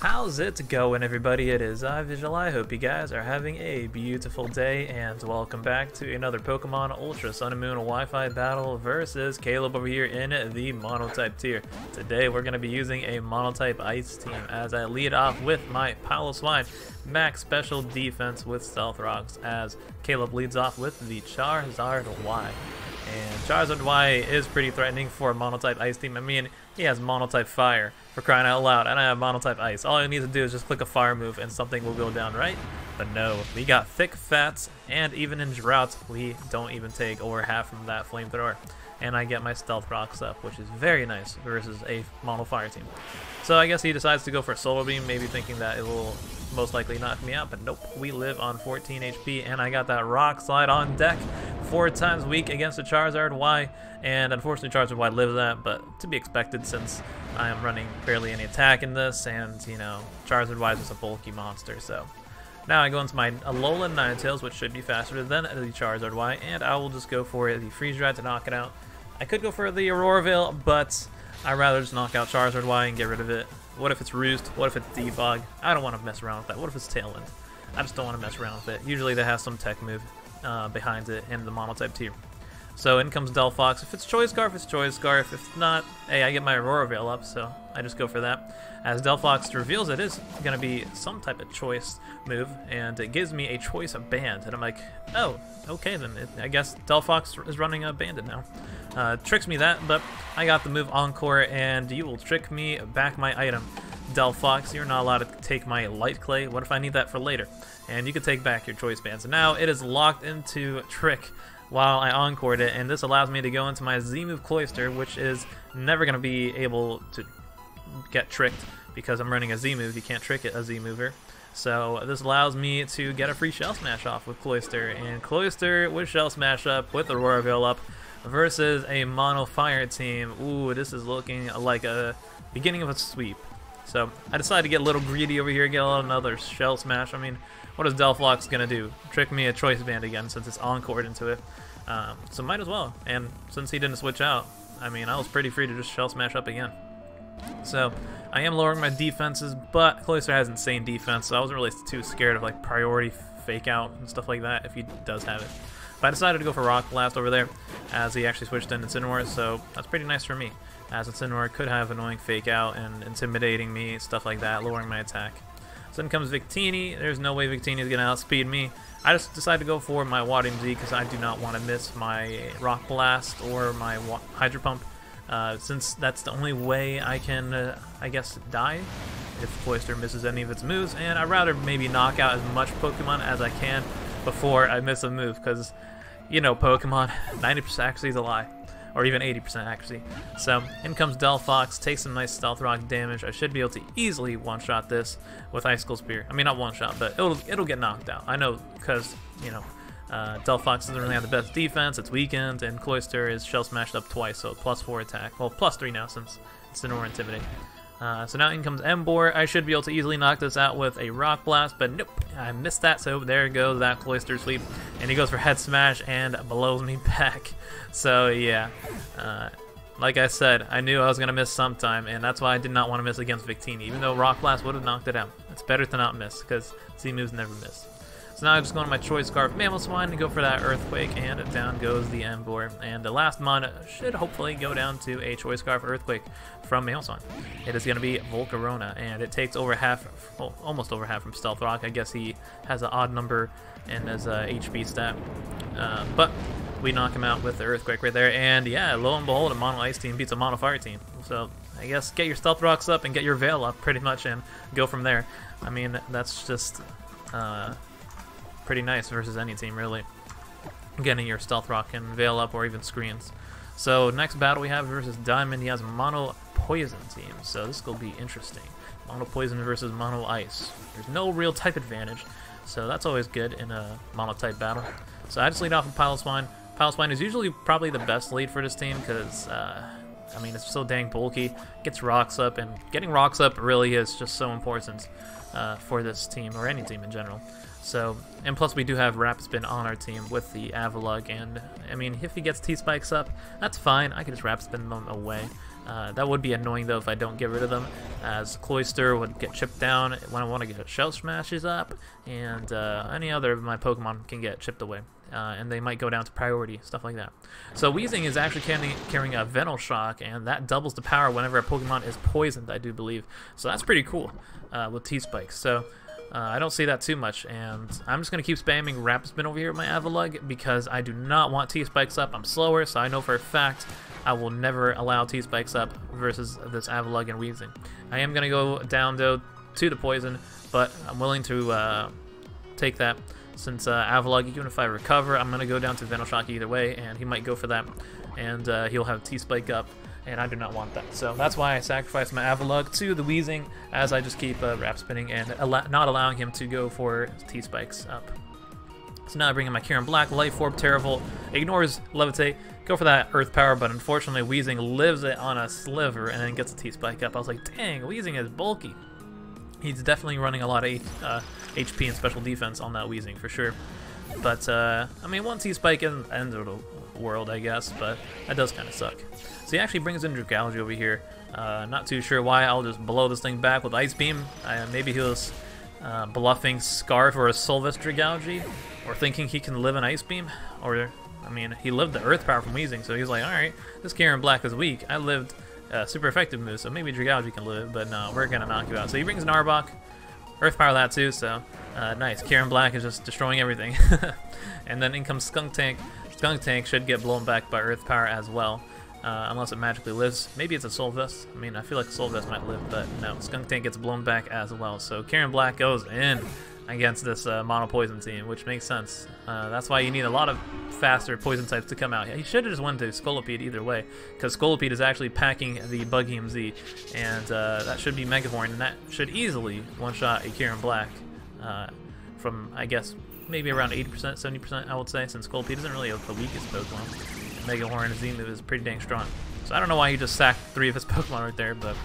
How's it going, everybody? It is Visual. I hope you guys are having a beautiful day, and welcome back to another Pokemon Ultra Sun and Moon Wi-Fi battle versus Kaylib over here in the Monotype tier. Today we're going to be using a Monotype Ice team as I lead off with my Piloswine, max special defense with Stealth Rocks, as Kaylib leads off with the Charizard Y. And Charizard Y is pretty threatening for a Monotype Ice team. I mean, he has Monotype Fire, for crying out loud, and I have Monotype Ice. All I need to do is just click a Fire move and something will go down, right? But no, we got thick Fats, and even in droughts, we don't even take over half from that Flamethrower. And I get my Stealth Rocks up, which is very nice versus a Mono Fire team. So I guess he decides to go for Solar Beam, maybe thinking that it will most likely knock me out, but nope, we live on 14 HP, and I got that Rock Slide on deck. 4 times weak against the Charizard Y, and unfortunately Charizard Y lives that, but to be expected since I am running barely any attack in this, and you know, Charizard Y is just a bulky monster. So now I go into my Alola Ninetales, which should be faster than the Charizard Y, and I will just go for the Freeze Dry to knock it out. I could go for the Aurora Veil, but I'd rather just knock out Charizard Y and get rid of it. What if it's Roost? What if it's Defog? I don't want to mess around with that. What if it's Tailwind? I just don't want to mess around with it. Usually that has some tech move behind it in the Monotype tier. So in comes Delphox. If it's Choice Scarf, it's Choice Scarf. If not, hey, I get my Aurora Veil up, so I just go for that. As Delphox reveals it is going to be some type of choice move, and it gives me a choice of band. And I'm like, oh, okay then. I guess Delphox is running a banded now. Tricks me that, but I got the move Encore, and you will trick me back my item. Delphox, you're not allowed to take my Light Clay. What if I need that for later? And you can take back your choice bands. And now it is locked into Trick while I encored it, and this allows me to go into my Z-move Cloyster, which is never going to be able to get tricked because I'm running a Z-move. You can't trick a Z-mover. So this allows me to get a free Shell Smash off with Cloyster, and Cloyster with Shell Smash up with Aurora Veil up versus a Mono Fire team. Ooh, this is looking like a beginning of a sweep. So I decided to get a little greedy over here, get another Shell Smash. I mean, what is Delphox gonna do? Trick me a choice band again since it's encored into it. So might as well. And since he didn't switch out, I mean, I was pretty free to just Shell Smash up again. So I am lowering my defenses, but Cloyster has insane defense, so I wasn't really too scared of like priority fake out and stuff like that if he does have it. But I decided to go for Rock Blast over there as he actually switched in Incineroar, so that's pretty nice for me, as Incineroar could have annoying fake out and intimidating me, stuff like that, lowering my attack. So then comes Victini. There's no way Victini is going to outspeed me. I just decided to go for my Waterium Z because I do not want to miss my Rock Blast or my Hydro Pump, since that's the only way I can, I guess, die if Cloyster misses any of its moves, and I'd rather maybe knock out as much Pokemon as I can before I miss a move, because, you know, Pokemon, 90% accuracy is a lie, or even 80% accuracy. So in comes Delphox, takes some nice Stealth Rock damage. I should be able to easily one-shot this with Icicle Spear. I mean, not one-shot, but it'll get knocked out. I know, because, you know, Delphox doesn't really have the best defense, it's weakened, and Cloyster is Shell Smashed up twice, so +4 attack. Well, +3 now since it's Incineroar Intimidate. So now in comes Emboar. I should be able to easily knock this out with a Rock Blast, but nope, I missed that, so there goes that Cloyster sweep. And he goes for Head Smash and blows me back. So yeah, like I said, I knew I was going to miss sometime, and that's why I did not want to miss against Victini, even though Rock Blast would have knocked it out. It's better to not miss, because Z-moves never miss. So now I just go to my Choice Scarf Mamoswine and go for that Earthquake, and down goes the Emboar. And the last mon should hopefully go down to a Choice Scarf Earthquake from Mamoswine. It is going to be Volcarona, and it takes over half, well, almost over half from Stealth Rock. I guess he has an odd number in his HP stat. But we knock him out with the Earthquake right there, and yeah, lo and behold, a Mono Ice team beats a Mono Fire team. So I guess get your Stealth Rocks up and get your Veil up pretty much, and go from there. I mean, that's just pretty nice versus any team, really. Getting your Stealth Rock and Veil up, or even screens. So next battle we have versus Diamond. He has Mono Poison team, so this will be interesting. Mono Poison versus Mono Ice. There's no real type advantage, so that's always good in a Monotype battle. So I just lead off with Piloswine. Piloswine is usually probably the best lead for this team because, I mean, it's so dang bulky. Gets rocks up, and getting rocks up really is just so important for this team, or any team in general. So, and plus we do have Rapid Spin on our team with the Avalugg, and I mean, if he gets T-Spikes up, that's fine. I can just Rapid Spin them away. That would be annoying though if I don't get rid of them, as Cloyster would get chipped down when I want to get Shell Smashes up, and any other of my Pokemon can get chipped away. And they might go down to priority, stuff like that. So Weezing is actually carrying a Venal Shock, and that doubles the power whenever a Pokemon is poisoned, I do believe. So that's pretty cool with T-Spikes. So I don't see that too much, and I'm just going to keep spamming Rapid Spin over here with my Avalugg because I do not want T-Spikes up. I'm slower, so I know for a fact I will never allow T-Spikes up versus this Avalugg and Weezing. I am going to go down, though, to the Poison, but I'm willing to take that. Since Avalugg, even if I recover, I'm going to go down to Venal Shock either way, and he might go for that, and he'll have T-Spike up, and I do not want that. So that's why I sacrificed my Avalugg to the Weezing, as I just keep Rap Spinning and not allowing him to go for T-Spikes up. So now I bring in my Kyurem-Black Life Orb. Teravolt ignores Levitate, go for that Earth Power, but unfortunately Weezing lives it on a sliver and then gets a T-Spike up. I was like, dang, Weezing is bulky. He's definitely running a lot of HP and special defense on that Weezing for sure. But, I mean, one T-Spike isn't the end of the world, I guess, but that does kind of suck. So he actually brings in Dragalge over here. Not too sure why. I'll just blow this thing back with Ice Beam. Maybe he was bluffing Scarf or a Solvus Dragalge, or thinking he can live an Ice Beam. Or, I mean, he lived the Earth Power from Weezing, so he's like, alright, this Kyurem-Black is weak. I lived super effective move, so maybe Dragalge can live, but no, we're gonna knock you out. So he brings an Arbok, Earth Power that too, so nice. Kyurem-Black is just destroying everything. And then in comes Skunk Tank. Skunk Tank should get blown back by Earth Power as well, unless it magically lives. Maybe it's a Soul Vest. I mean, I feel like Soul Vest might live, but no, Skunk Tank gets blown back as well. So Kyurem-Black goes in against this Mono Poison team, which makes sense. That's why you need a lot of faster Poison types to come out. He should have just went to Scolipede either way, because Scolipede is actually packing the Bugheem Z, and that should be Megahorn, and that should easily one-shot a Kyurem-Black from, I guess, maybe around 80%, 70%, I would say, since Scolipede isn't really the weakest Pokemon. Megahorn Z move is pretty dang strong. So I don't know why he just sacked 3 of his Pokemon right there, but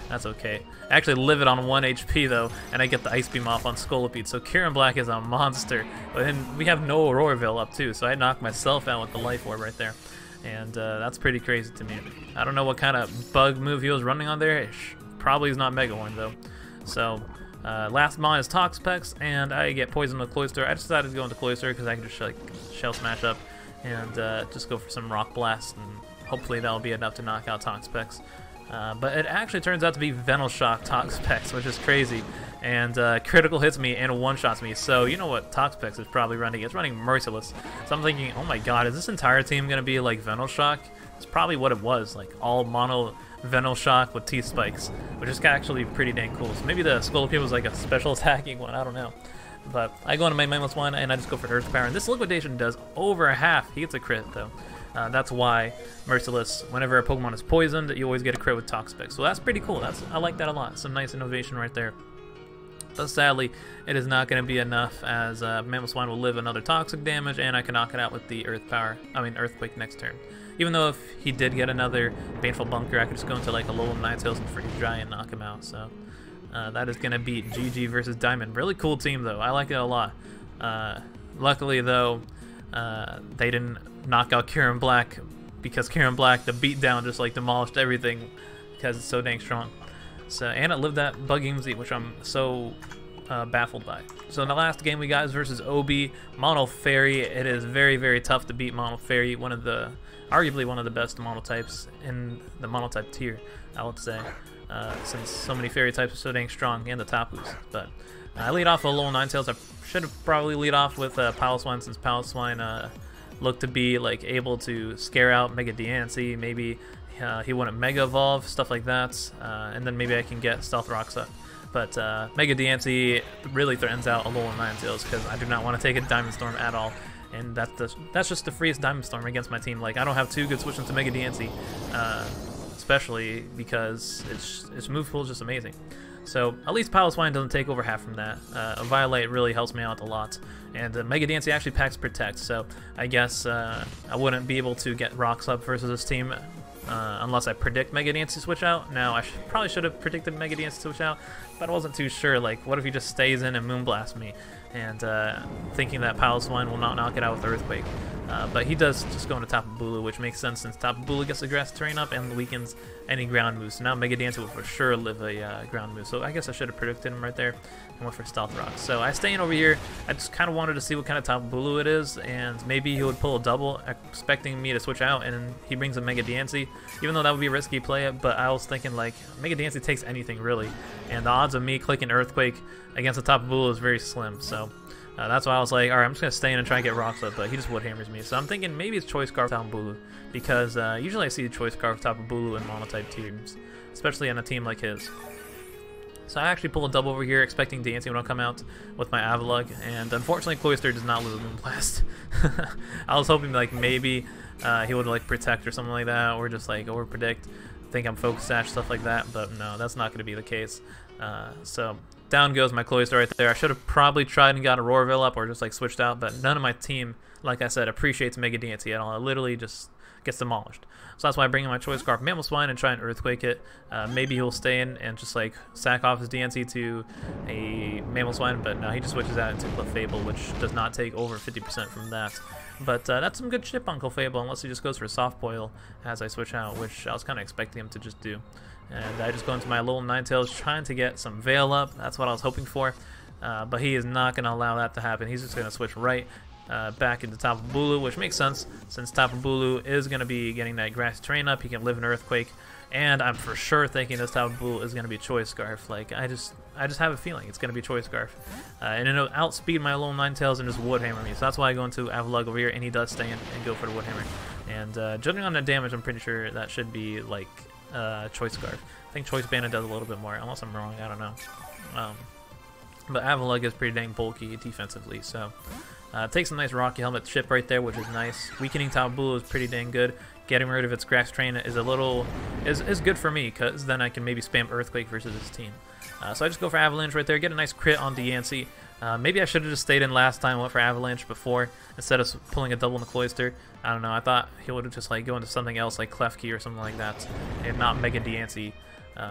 that's okay. I actually live it on 1 HP though, and I get the Ice Beam off on Scolipede, so Kyurem-Black is a monster. But then we have no Aurora Veil up too, so I knocked myself out with the Life Orb right there. And that's pretty crazy to me. I don't know what kind of bug move he was running on there. Probably is not Megahorn though. So last mon is Toxapex, and I get poisoned with Cloyster. I decided to go into Cloyster because I can just like Shell Smash up and just go for some Rock Blast, and hopefully that'll be enough to knock out Toxapex. But it actually turns out to be Venal Shock Toxapex, which is crazy, and critical hits me and one-shots me. So you know what Toxapex is probably running? It's running Merciless. So I'm thinking, oh my god, is this entire team going to be like Venal Shock? It's probably what it was, like all mono Venal Shock with T-Spikes, which is actually pretty dang cool. So maybe the Scolipede was like a special attacking one, I don't know. But I go into my Mamoswine and I just go for Earth Power, and this Liquidation does over half. He gets a crit though. That's why Merciless, whenever a Pokemon is poisoned, you always get a crit with Toxapex. So that's pretty cool. I like that a lot. Some nice innovation right there. But sadly, it is not going to be enough, as Mamoswine will live another toxic damage, and I can knock it out with the Earthquake next turn. Even though if he did get another Baneful Bunker, I could just go into like a Alola Ninetales and Freeze Dry and knock him out. So that is going to beat GG versus Diamond. Really cool team though. I like it a lot. Luckily though, they didn't knock out Kyurem-Black, because Kyurem-Black, the beatdown, just like demolished everything because it's so dang strong. So, and it lived that Bugheem Z, which I'm so baffled by. So in the last game we got is versus Obie, Mono Fairy. It is very, very tough to beat Mono Fairy, arguably one of the best monotypes in the monotype tier, I would say, since so many fairy types are so dang strong, and the Tapus. But I lead off with Alola Ninetales. I should have probably lead off with Piloswine, since Piloswine looked to be like able to scare out Mega Diancie. Maybe he wouldn't Mega Evolve, stuff like that, and then maybe I can get Stealth Rocks up. But Mega Diancie really threatens out Alola Ninetales, because I do not want to take a Diamond Storm at all. And that's just the freest Diamond Storm against my team. Like, I don't have too good switch into Mega Diancie, especially because its move pool is just amazing. So at least Piloswine doesn't take over half from that. Eviolite really helps me out a lot, and Mega Diancie actually packs Protect, so I guess I wouldn't be able to get Rocks up versus this team unless I predict Mega Diancie switch out. Now, I probably should have predicted Mega Diancie switch out, but I wasn't too sure. Like, what if he just stays in and Moonblast me? And thinking that Piloswine will not knock it out with Earthquake. But he does just go into Tapu Bulu, which makes sense since Tapu Bulu gets the grass terrain up and weakens any ground moves. So now Mega Dance will for sure live a ground move. So I guess I should have predicted him right there and went for Stealth Rock. So I stay in over here. I just kind of wanted to see what kind of Tapu Bulu it is, and maybe he would pull a double, expecting me to switch out, and he brings a Mega Dancey, even though that would be a risky play. But I was thinking, like, Mega Dancey takes anything, really, and the odds of me clicking Earthquake against the Tapu Bulu is very slim. So that's why I was like, alright, I'm just going to stay in and try and get rocks up, but he just wood hammers me. So I'm thinking maybe it's Choice Scarf Tapu Bulu, because usually I see Choice Scarf Tapu Bulu in monotype teams, especially on a team like his. So I actually pull a double over here, expecting Dancing when I'll come out with my Avalugg, and unfortunately Cloyster does not lose a Moonblast. I was hoping like maybe he would like protect or something like that, or just like over predict, think I'm Focus Sash, stuff like that, but no, that's not going to be the case. So down goes my Cloyster right there. I should have probably tried and got Aurora Veil up or just like switched out, but none of my team, like I said, appreciates Mega Dancey at all. It literally just gets demolished. So that's why I bring in my Choice Scarf Mamoswine and try and Earthquake it. Maybe he'll stay in and just like sack off his Dancey to a Mamoswine, but no, he just switches out into Clefable, which does not take over 50% from that. But that's some good chip on Clefable, unless he just goes for Soft Boil as I switch out, which I was kind of expecting him to just do. And I just go into my little Ninetales trying to get some Veil up. That's what I was hoping for. But he is not going to allow that to happen. He's just going to switch right back into Tapu Bulu, which makes sense since Tapu Bulu is going to be getting that grass terrain up. He can live in Earthquake, and I'm for sure thinking this Tapu Bulu is going to be Choice Scarf. Like I just have a feeling it's going to be Choice Scarf, and it'll outspeed my little Ninetales and just wood hammer me. So that's why I go into Avalugg over here, and he does stay in and go for the wood hammer. And judging on the damage, I'm pretty sure that should be like Choice Scarf. I think Choice Bandit does a little bit more, unless I'm wrong. I don't know. But Avalugg is pretty dang bulky defensively, so takes a nice Rocky Helmet chip right there, which is nice. Weakening Tapu Bulu is pretty dang good. Getting rid of its grass train is a little is good for me, because then I can maybe spam Earthquake versus his team. So I just go for Avalanche right there, get a nice crit on Dancey. Maybe I should have just stayed in last time, went for Avalanche before instead of pulling a double in the Cloyster. I don't know. I thought he would have just like go into something else like Klefki or something like that, and not Mega Dancey.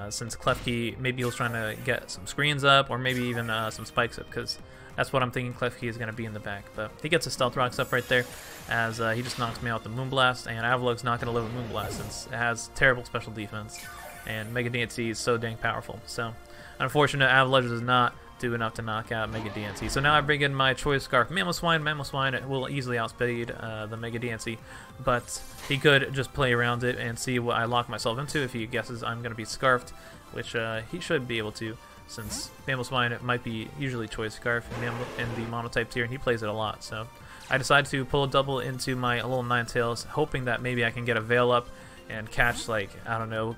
Since Klefki, maybe he was trying to get some screens up, or maybe even some spikes up, because that's what I'm thinking Klefki is going to be in the back. But he gets his Stealth Rocks up right there, as he just knocks me out with the Moonblast, and Avalugg's not going to live with Moonblast since it has terrible special defense, and Mega Dancey is so dang powerful. So, unfortunate, Avalugg does not do enough to knock out Mega Dancey. So now I bring in my Choice Scarf Mamoswine. Mamoswine will easily outspeed the Mega Dancey, but he could just play around it and see what I lock myself into if he guesses I'm going to be Scarfed, which he should be able to, since Mamoswine might be usually Choice Scarf in the monotype tier, and he plays it a lot. So I decide to pull a double into my little Ninetales, hoping that maybe I can get a Veil up and catch, like, I don't know,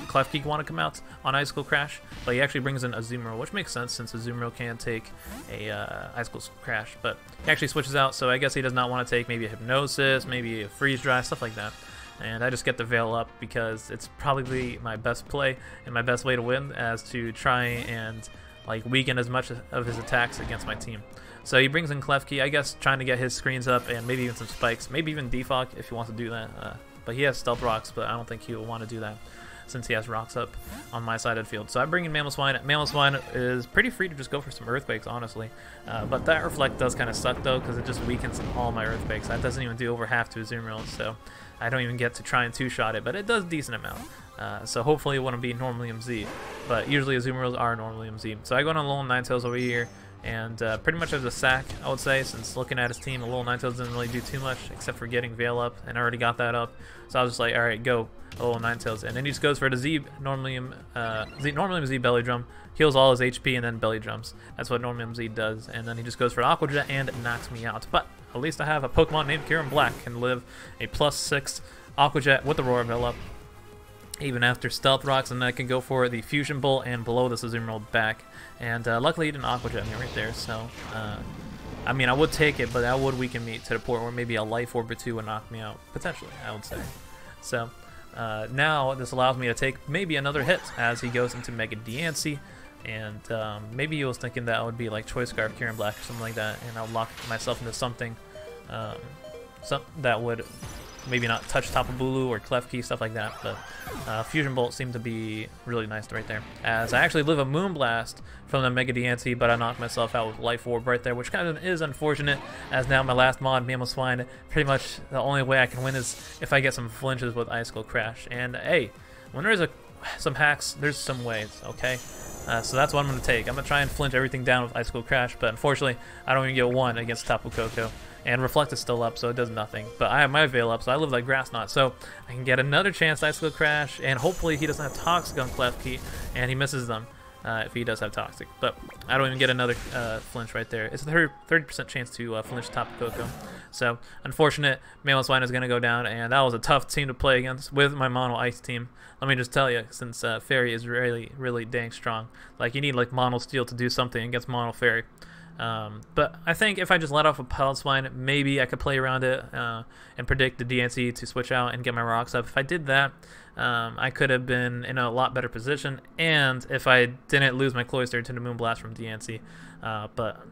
Klefki want to come out on Icicle Crash, but he actually brings in Azumarill, which makes sense since Azumarill can take a Icicle Crash, but he actually switches out, so I guess he does not want to take maybe a Hypnosis, maybe a Freeze Dry, stuff like that. And I just get the Veil up because it's probably my best play and my best way to win, as to try and like weaken as much of his attacks against my team. So he brings in Klefki, I guess trying to get his screens up and maybe even some spikes, maybe even defog if he wants to do that. But he has Stealth Rocks, but I don't think he will want to do that, since he has rocks up on my side of the field. So I bring in Mamoswine. Mamoswine is pretty free to just go for some Earthquakes, honestly. But that Reflect does kind of suck, though, because it just weakens all my Earthquakes. That doesn't even do over half to Azumarill, so I don't even get to try and two-shot it, but it does a decent amount. So hopefully it wouldn't be normally MZ, but usually Azumarills are normally MZ. So I go on a little Ninetales over here, and pretty much as a sack, I would say, since looking at his team, a little Ninetales didn't really do too much, except for getting Veil up, and I already got that up. So I was just like, alright, go, a little Ninetales. And then he just goes for the Z, normally MZ Belly Drum, heals all his HP, and then Belly Drums. That's what normally MZ does. And then he just goes for Aqua Jet and knocks me out. But at least I have a Pokemon named Kyurem-Black, can live a +6 Aqua Jet with the Aurora Veil up, even after Stealth Rocks, and then I can go for the Fusion Bolt and blow this Azumarill back. And luckily he didn't Aqua Jet me right there, so I mean, I would take it, but that would weaken me to the point where maybe a Life Orb or two would knock me out, potentially, I would say. So now this allows me to take maybe another hit as he goes into Mega Dancey, and maybe he was thinking that I would be like Choice Scarf, Kyurem-Black, or something like that, and I'll lock myself into something that would maybe not touch Tapu Bulu or Clef Key, stuff like that. But Fusion Bolt seemed to be really nice right there. As I actually live a Moonblast from the Mega DNC, but I knocked myself out with Life Orb right there, which kind of is unfortunate, as now my last mod, Mamoswine, pretty much the only way I can win is if I get some flinches with Icicle Crash. And hey, when there's some hacks, there's some ways, okay? So that's what I'm going to take. I'm going to try and flinch everything down with Icicle Crash, but unfortunately, I don't even get one against Tapu Koko. And Reflect is still up, so it does nothing. But I have my Veil up, so I live like Grass Knot. So I can get another chance to Icicle Crash, and hopefully he doesn't have Toxic on Clef Key, and he misses them if he does have Toxic. But I don't even get another flinch right there. It's a 30% chance to flinch Tapu Koko. So unfortunate, Mamoswine is going to go down, and that was a tough team to play against with my Mono Ice team. Let me just tell you, since Fairy is really, really dang strong. Like, you need like Mono Steel to do something against Mono Fairy. But I think if I just let off a Piloswine, maybe I could play around it and predict the DNC to switch out and get my rocks up. If I did that, I could have been in a lot better position, and if I didn't lose my Cloyster to the Moonblast from DNC. But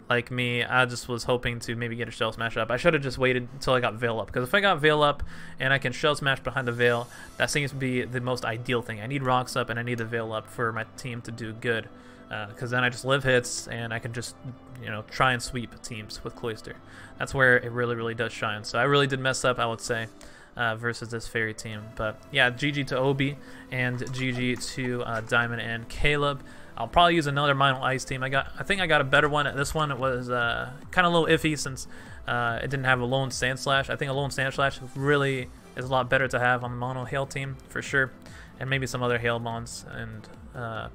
like me, I just was hoping to maybe get a Shell Smash up. I should have just waited until I got Veil up, because if I got Veil up and I can Shell Smash behind the Veil, that seems to be the most ideal thing. I need rocks up and I need the Veil up for my team to do good. Because then I just live hits and I can just, you know, try and sweep teams with Cloyster. That's where it really, really does shine. So I really did mess up, I would say, versus this Fairy team. But yeah, GG to Obie and GG to Diamond and Kaylib. I'll probably use another Mono Ice team. I think I got a better one. This one was kind of a little iffy since it didn't have a Lone Sandslash. I think a Lone Sandslash really is a lot better to have on the Mono Hail team for sure, and maybe some other Hail Mons and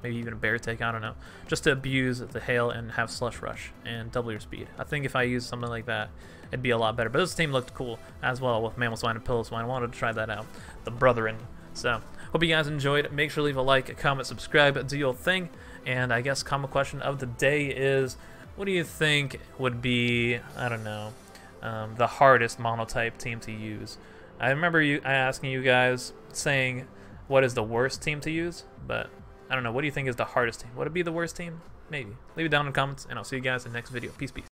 maybe even a Bear Take, I don't know, just to abuse the Hail and have Slush Rush and double your speed. I think if I use something like that, it'd be a lot better. But this team looked cool as well with Mamoswine and Piloswine. I wanted to try that out, the Brethren. So hope you guys enjoyed. Make sure to leave a like, a comment, subscribe, do your thing. And I guess common question of the day is, what do you think would be, I don't know, the hardest monotype team to use? I remember asking you guys, saying what is the worst team to use, but I don't know. What do you think is the hardest team? Would it be the worst team? Maybe. Leave it down in the comments, and I'll see you guys in the next video. Peace, peace.